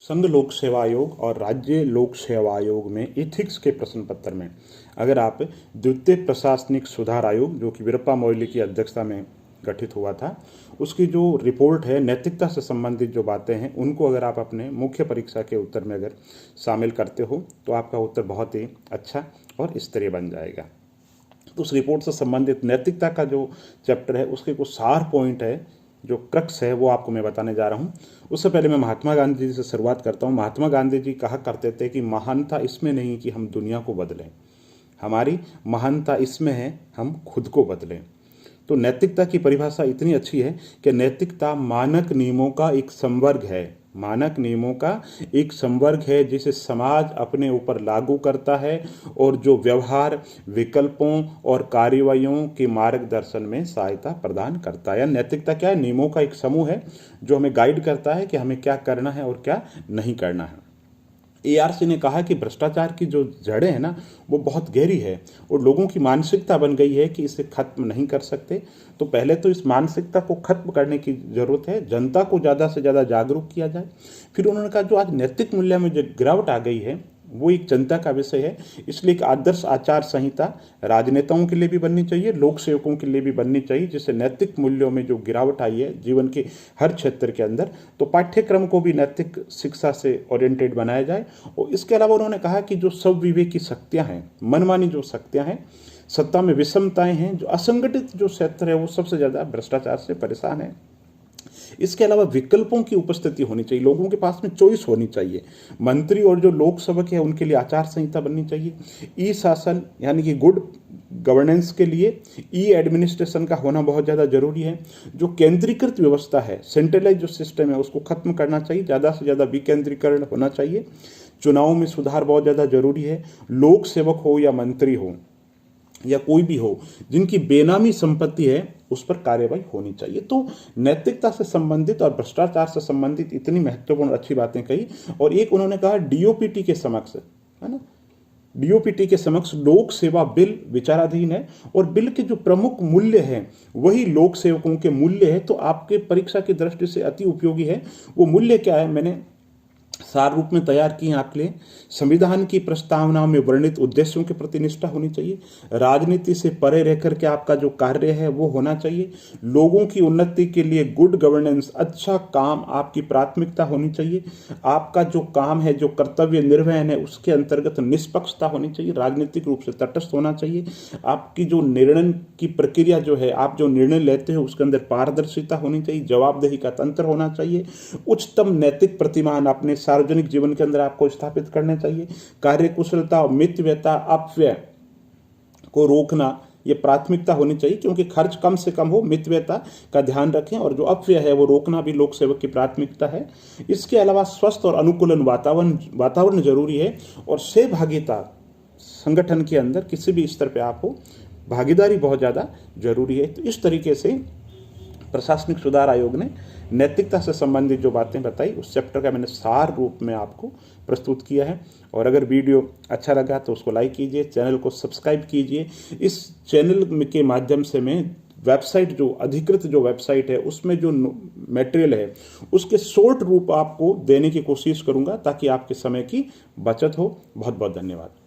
संघ लोक सेवा आयोग और राज्य लोक सेवा आयोग में एथिक्स के प्रश्न पत्र में अगर आप द्वितीय प्रशासनिक सुधार आयोग जो कि वीरप्पा मोइली की अध्यक्षता में गठित हुआ था, उसकी जो रिपोर्ट है नैतिकता से संबंधित जो बातें हैं उनको अगर आप अपने मुख्य परीक्षा के उत्तर में अगर शामिल करते हो तो आपका उत्तर बहुत ही अच्छा और स्तरीय बन जाएगा। तो उस रिपोर्ट से संबंधित नैतिकता का जो चैप्टर है उसके कुछ सार पॉइंट है, जो क्रक्स है वो आपको मैं बताने जा रहा हूँ। उससे पहले मैं महात्मा गांधी जी से शुरुआत करता हूँ। महात्मा गांधी जी कहा करते थे कि महानता इसमें नहीं कि हम दुनिया को बदलें, हमारी महानता इसमें है हम खुद को बदलें। तो नैतिकता की परिभाषा इतनी अच्छी है कि नैतिकता मानक नियमों का एक संवर्ग है, मानक नियमों का एक संवर्ग है जिसे समाज अपने ऊपर लागू करता है और जो व्यवहार, विकल्पों और कार्रवाइयों के मार्गदर्शन में सहायता प्रदान करता है। नैतिकता क्या है? नियमों का एक समूह है जो हमें गाइड करता है कि हमें क्या करना है और क्या नहीं करना है। ARC ने कहा कि भ्रष्टाचार की जो जड़ें हैं ना वो बहुत गहरी है और लोगों की मानसिकता बन गई है कि इसे खत्म नहीं कर सकते। तो पहले तो इस मानसिकता को खत्म करने की जरूरत है, जनता को ज़्यादा से ज़्यादा जागरूक किया जाए। फिर उन्होंने कहा जो आज नैतिक मूल्य में जो गिरावट आ गई है वो एक चिंता का विषय है, इसलिए एक आदर्श आचार संहिता राजनेताओं के लिए भी बननी चाहिए, लोक सेवकों के लिए भी बननी चाहिए, जिससे नैतिक मूल्यों में जो गिरावट आई है जीवन के हर क्षेत्र के अंदर, तो पाठ्यक्रम को भी नैतिक शिक्षा से ओरिएंटेड बनाया जाए। और इसके अलावा उन्होंने कहा कि जो स्वविवेक की शक्तियाँ हैं, मनमानी जो शक्तियाँ हैं, सत्ता में विषमताएं हैं, जो असंगठित जो क्षेत्र है वो सबसे ज़्यादा भ्रष्टाचार से परेशान है। इसके अलावा विकल्पों की उपस्थिति होनी चाहिए, लोगों के पास में चॉइस होनी चाहिए। मंत्री और जो लोक सेवक है उनके लिए आचार संहिता बननी चाहिए। ई शासन यानी कि गुड गवर्नेंस के लिए ई एडमिनिस्ट्रेशन का होना बहुत ज़्यादा जरूरी है। जो केंद्रीकृत व्यवस्था है, सेंट्रलाइज जो सिस्टम है उसको खत्म करना चाहिए, ज़्यादा से ज़्यादा विकेंद्रीकरण होना चाहिए। चुनावों में सुधार बहुत ज़्यादा जरूरी है। लोक सेवक हो या मंत्री हो या कोई भी हो जिनकी बेनामी संपत्ति है उस पर कार्रवाई होनी चाहिए। तो नैतिकता से संबंधित और भ्रष्टाचार से संबंधित इतनी महत्वपूर्ण अच्छी बातें कही। और एक उन्होंने कहा DOPT के समक्ष, है ना, DOPT के समक्ष लोक सेवा बिल विचाराधीन है और बिल के जो प्रमुख मूल्य हैं वही लोक सेवकों के मूल्य है। तो आपके परीक्षा की दृष्टि से अति उपयोगी है। वो मूल्य क्या है मैंने सार रूप में तैयार किए हैं आपके लिए। संविधान की प्रस्तावनाओं में वर्णित उद्देश्यों के प्रति निष्ठा होनी चाहिए। राजनीति से परे रहकर के आपका जो कार्य है वो होना चाहिए। लोगों की उन्नति के लिए गुड गवर्नेंस, अच्छा काम आपकी प्राथमिकता होनी चाहिए। आपका जो काम है, जो कर्तव्य निर्वहन है, उसके अंतर्गत निष्पक्षता होनी चाहिए, राजनीतिक रूप से तटस्थ होना चाहिए। आपकी जो निर्णय की प्रक्रिया जो है, आप जो निर्णय लेते हो उसके अंदर पारदर्शिता होनी चाहिए, जवाबदेही का तंत्र होना चाहिए। उच्चतम नैतिक प्रतिमान अपने सार्वजनिक जीवन के अंदर आपको स्थापित करने चाहिए। कार्यकुशलता, मितव्ययता, अपव्यय को रोकना ये प्राथमिकता होनी चाहिए, क्योंकि खर्च कम से कम हो, मितव्ययता का ध्यान रखें और जो अपव्यय है वो रोकना भी लोक सेवक की प्राथमिकता है। इसके अलावा स्वस्थ और अनुकूलन वातावरण जरूरी है और सहभागिता संगठन के अंदर किसी भी स्तर पर आप हो, भागीदारी बहुत ज़्यादा जरूरी है। तो इस तरीके से प्रशासनिक सुधार आयोग ने नैतिकता से संबंधित जो बातें बताई उस चैप्टर का मैंने सार रूप में आपको प्रस्तुत किया है। और अगर वीडियो अच्छा लगा तो उसको लाइक कीजिए, चैनल को सब्सक्राइब कीजिए। इस चैनल के माध्यम से मैं वेबसाइट, जो अधिकृत जो वेबसाइट है उसमें जो मटेरियल है उसके शॉर्ट रूप आपको देने की कोशिश करूंगा ताकि आपके समय की बचत हो। बहुत बहुत धन्यवाद।